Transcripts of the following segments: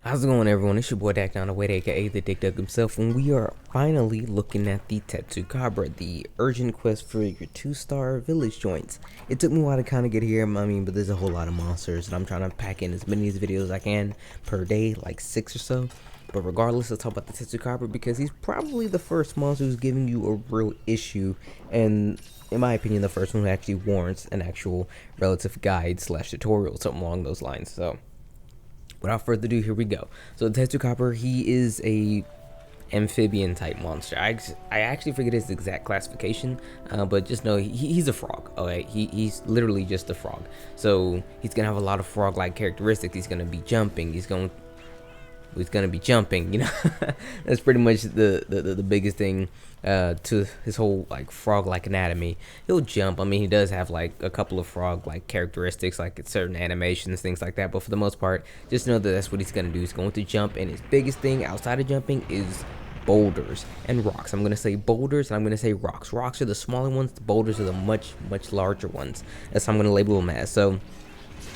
How's it going, everyone? It's your boy Dak Down the Way, aka the Dick Dug himself, and we are finally looking at the Tetsucabra, the urgent quest for your 2-star village joints. It took me a while to kind of get here, but there's a whole lot of monsters, and I'm trying to pack in as many of these videos as I can per day, like 6 or so. But regardless, let's talk about the Tetsucabra because he's probably the first monster who's giving you a real issue, and in my opinion, the first one who actually warrants an actual relative guide slash tutorial, something along those lines. So without further ado, here we go. So the Tetsucabra, he is a amphibian type monster. I actually forget his exact classification, but just know he's a frog. Okay, he's literally just a frog. So he's gonna have a lot of frog-like characteristics. He's gonna be jumping. He's gonna be jumping, you know. That's pretty much the biggest thing to his whole like frog-like anatomy. He'll jump. I mean, he does have like a couple of frog-like characteristics, like certain animations, things like that, but for the most part, just know that that's what he's gonna do. He's going to jump, and his biggest thing outside of jumping is boulders and rocks. I'm gonna say boulders and I'm gonna say rocks. Rocks are the smaller ones, the boulders are the much larger ones. That's how I'm gonna label them as. So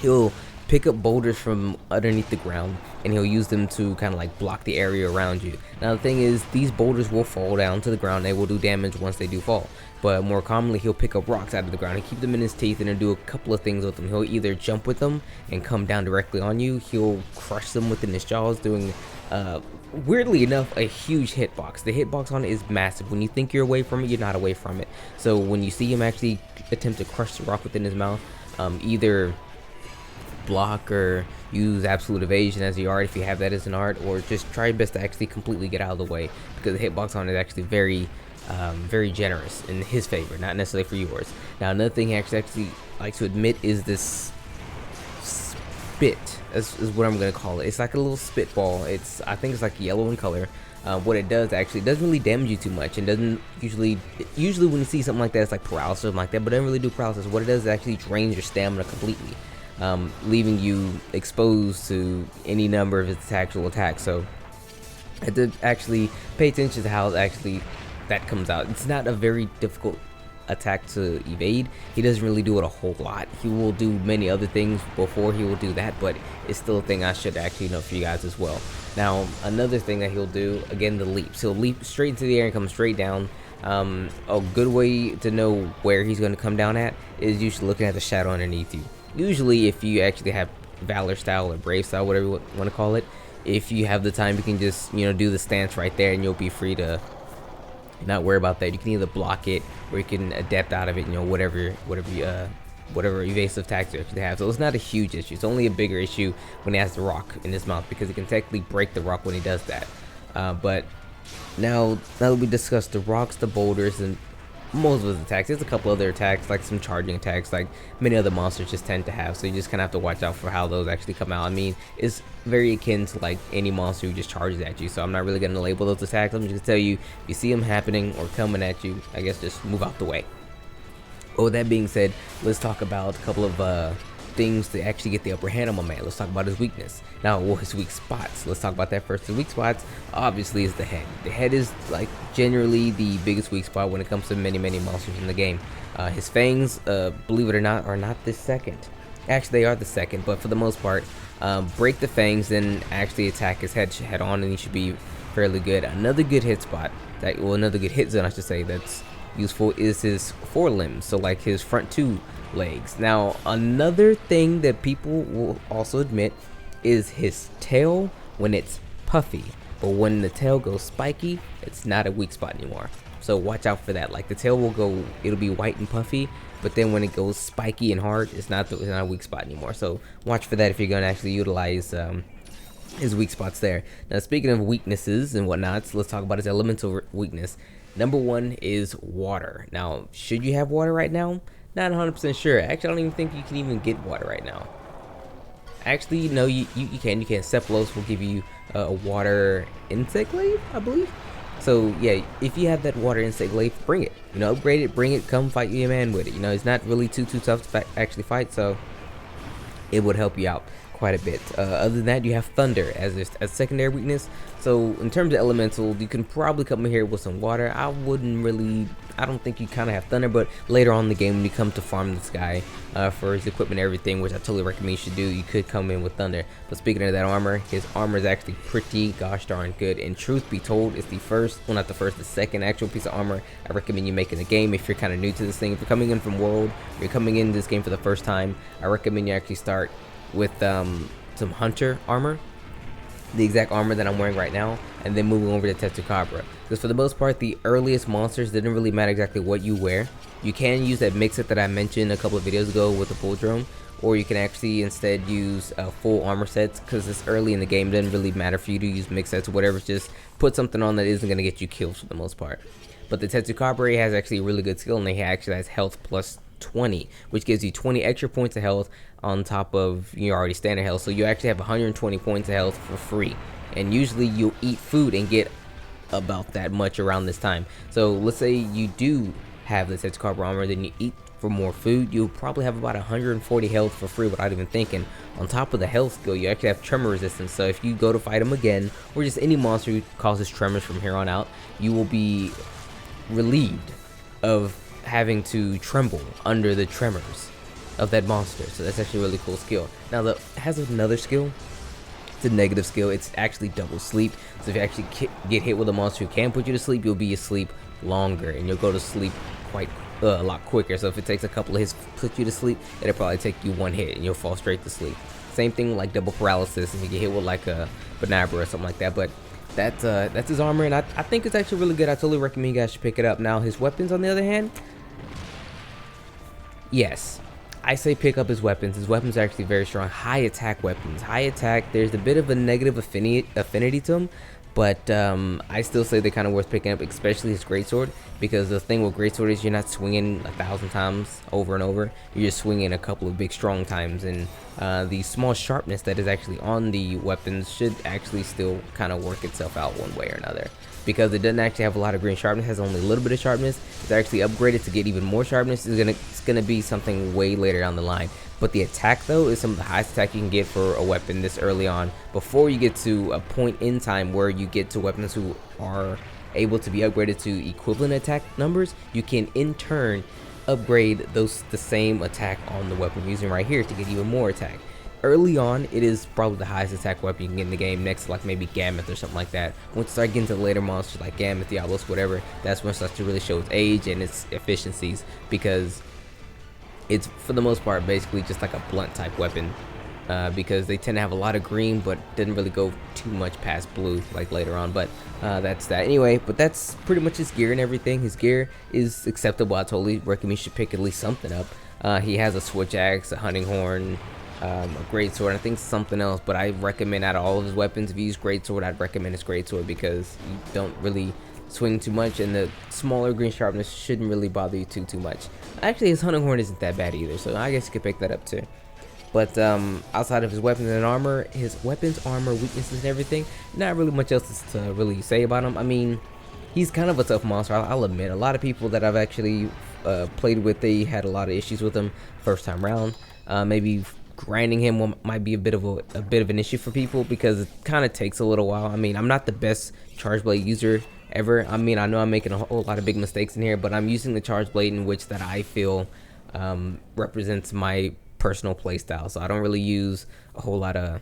he'll pick up boulders from underneath the ground, and he'll use them to kind of like block the area around you. Now the thing is, these boulders will fall down to the ground. They will do damage once they do fall, but more commonly he'll pick up rocks out of the ground and keep them in his teeth, and he'll do a couple of things with them. He'll either jump with them and come down directly on you. He'll crush them within his jaws, doing weirdly enough, a huge hitbox. The hitbox on it is massive. When you think you're away from it, you're not away from it. So when you see him actually attempt to crush the rock within his mouth, either block or use absolute evasion as your art if you have that as an art, or just try your best to actually completely get out of the way, because the hitbox on it is actually very generous in his favor, not necessarily for yours. Now another thing he actually likes to admit is this spit, is what I'm gonna call it. It's like a little spitball. I think it's like yellow in color. What it does actually, it doesn't really damage you too much, and doesn't usually when you see something like that, it's like paralysis or something like that, but it doesn't really do paralysis. What it does is actually drains your stamina completely, leaving you exposed to any number of its actual attacks. So I had to actually pay attention to how actually that comes out. It's not a very difficult attack to evade. He doesn't really do it a whole lot. He will do many other things before he will do that, but it's still a thing I should actually know for you guys as well. Now another thing that he'll do, again, the leaps. He'll leap straight into the air and come straight down. A good way to know where he's going to come down at is usually looking at the shadow underneath you. Usually if you actually have Valor style or Brave style, whatever you want to call it, if you have the time, you can just, you know, do the stance right there, and you'll be free to not worry about that. You can either block it or you can adapt out of it, you know, whatever evasive tactics you have. So it's not a huge issue. It's only a bigger issue when he has the rock in his mouth, because he can technically break the rock when he does that. But now that we discussed the rocks, the boulders, and most of his attacks, there's a couple other attacks, like some charging attacks like many other monsters just tend to have, so you just kind of have to watch out for how those actually come out. I mean, it's very akin to like any monster who just charges at you, so I'm not really going to label those attacks. I'm just going to tell you, if you see them happening or coming at you, I guess just move out the way. Well, with that being said, let's talk about a couple of things to actually get the upper hand on my man. Let's talk about his weakness. Now, his weak spots. Let's talk about that first. His weak spots, obviously, is the head. The head is like generally the biggest weak spot when it comes to many monsters in the game. His fangs, believe it or not, are not the second. Actually, they are the second, but for the most part, break the fangs, then actually attack his head on, and he should be fairly good. Another good hit spot, another good hit zone, I should say, that's useful is his forelimbs. So like his front two legs. Now another thing that people will also admit is his tail when it's puffy, but when the tail goes spiky, it's not a weak spot anymore. So watch out for that. Like the tail it'll be white and puffy, but then when it goes spiky and hard, it's not a weak spot anymore. So watch for that if you're going to actually utilize his weak spots there. Now speaking of weaknesses and whatnot, so let's talk about his elemental weakness. Number one is water. Now should you have water right now? Not 100% sure. Actually, I don't even think you can even get water right now. Actually, no, you can. You can. Cephalos will give you a water insect glaive, I believe. So yeah, if you have that water insect glaive, bring it. You know, upgrade it, bring it, come fight your man with it. You know, it's not really too tough to actually fight, so it would help you out quite a bit. Other than that, you have thunder as a secondary weakness. So in terms of elemental, you can probably come in here with some water. I don't think you kind of have thunder, but later on in the game when you come to farm this guy for his equipment and everything, which I totally recommend you should do, you could come in with thunder. But speaking of that armor, his armor is actually pretty gosh darn good. And truth be told, it's the first, well not the first, the second actual piece of armor I recommend you make in the game if you're kind of new to this thing. If you're coming in from World, or you're coming in this game for the first time, I recommend you actually start with some hunter armor, the exact armor that I'm wearing right now, and then moving over to Tetsucabra. Because for the most part, the earliest monsters didn't really matter exactly what you wear. You can use that mix-up that I mentioned a couple of videos ago with the full drone, or you can actually instead use full armor sets, because it's early in the game. It doesn't really matter for you to use mix sets or whatever. Just put something on that isn't going to get you killed for the most part. But the Tetsucabra has actually a really good skill, and he actually has health plus 20, which gives you 20 extra points of health on top of your already standard health. So you actually have 120 points of health for free. And usually you'll eat food and get about that much around this time. So let's say you do have the Tetsucabra armor, then you eat for more food, you'll probably have about 140 health for free without even thinking. On top of the health skill, you actually have tremor resistance. So if you go to fight him again, or just any monster who causes tremors from here on out, you will be relieved of having to tremble under the tremors of that monster. So that's actually a really cool skill. Now it has another skill. It's a negative skill. It's actually double sleep. So if you actually get hit with a monster who can put you to sleep, you'll be asleep longer and you'll go to sleep quite a lot quicker. So if it takes a couple of hits to put you to sleep, it'll probably take you one hit and you'll fall straight to sleep. Same thing like double paralysis if you get hit with like a Banabra or something like that. But that's his armor, and I think it's actually really good. I totally recommend you guys should pick it up. Now his weapons, on the other hand, yes, I say pick up his weapons. His weapons are actually very strong. High attack weapons. High attack, there's a bit of a negative affinity to them, but I still say they're kind of worth picking up, especially his greatsword, because the thing with greatsword is you're not swinging 1,000 times over and over. You're just swinging a couple of big strong times, and the small sharpness that is actually on the weapons should actually still kind of work itself out one way or another. Because it doesn't actually have a lot of green sharpness, it has only a little bit of sharpness. It's actually upgraded to get even more sharpness. It's gonna be something way later down the line. But the attack though is some of the highest attack you can get for a weapon this early on, before you get to a point in time where you get to weapons who are able to be upgraded to equivalent attack numbers. You can in turn upgrade the same attack on the weapon you're using right here to get even more attack. Early on, it is probably the highest attack weapon you can get in the game, next to like maybe Gammoth or something like that. Once you start getting to the later monsters like Gammoth, Diablos, whatever, that's when it starts to really show its age and its efficiencies, because it's for the most part basically just like a blunt type weapon, because they tend to have a lot of green but didn't really go too much past blue like later on. But that's that anyway. But that's pretty much his gear and everything. His gear is acceptable. I totally recommend you should pick at least something up. He has a switch axe, a hunting horn, a greatsword, I think something else, but I recommend out of all of his weapons, if you use greatsword, I'd recommend his greatsword, because you don't really swing too much, and the smaller green sharpness shouldn't really bother you too much. Actually, his hunting horn isn't that bad either, so I guess you could pick that up too. But outside of his weapons and armor, his weapons, armor, weaknesses, and everything, not really much else to really say about him. I mean, he's kind of a tough monster, I'll admit. A lot of people that I've actually played with, they had a lot of issues with him first time round. Maybe grinding him might be a bit of an issue for people, because it kind of takes a little while. I mean, I'm not the best charge blade user ever. I mean, I know I'm making a whole lot of big mistakes in here, but I'm using the charge blade in which that I feel represents my personal play style. So I don't really use a whole lot of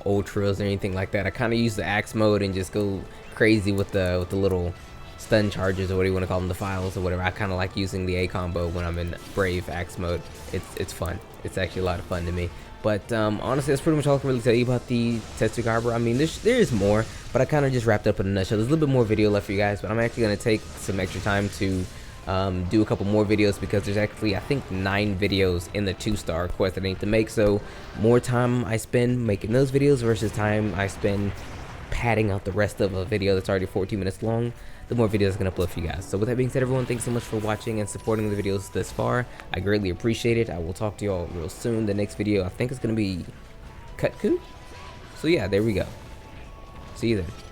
ultras or anything like that. I kind of use the axe mode and just go crazy with the little stun charges, or what do you want to call them, the files or whatever. I kind of like using the A combo when I'm in brave axe mode. It's fun. It's actually a lot of fun to me. But honestly, that's pretty much all I can really tell you about the Tetsucabra. I mean, there is more, but I kind of just wrapped up in a nutshell. There's a little bit more video left for you guys, but I'm actually going to take some extra time to do a couple more videos, because there's actually, I think, 9 videos in the 2-star quest that I need to make. So more time I spend making those videos versus time I spend padding out the rest of a video that's already 14 minutes long, the more videos I'm going to upload for you guys. So with that being said, everyone, thanks so much for watching and supporting the videos this far. I greatly appreciate it. I will talk to you all real soon. The next video, I think, is going to be Kutku. So yeah, there we go. See you then.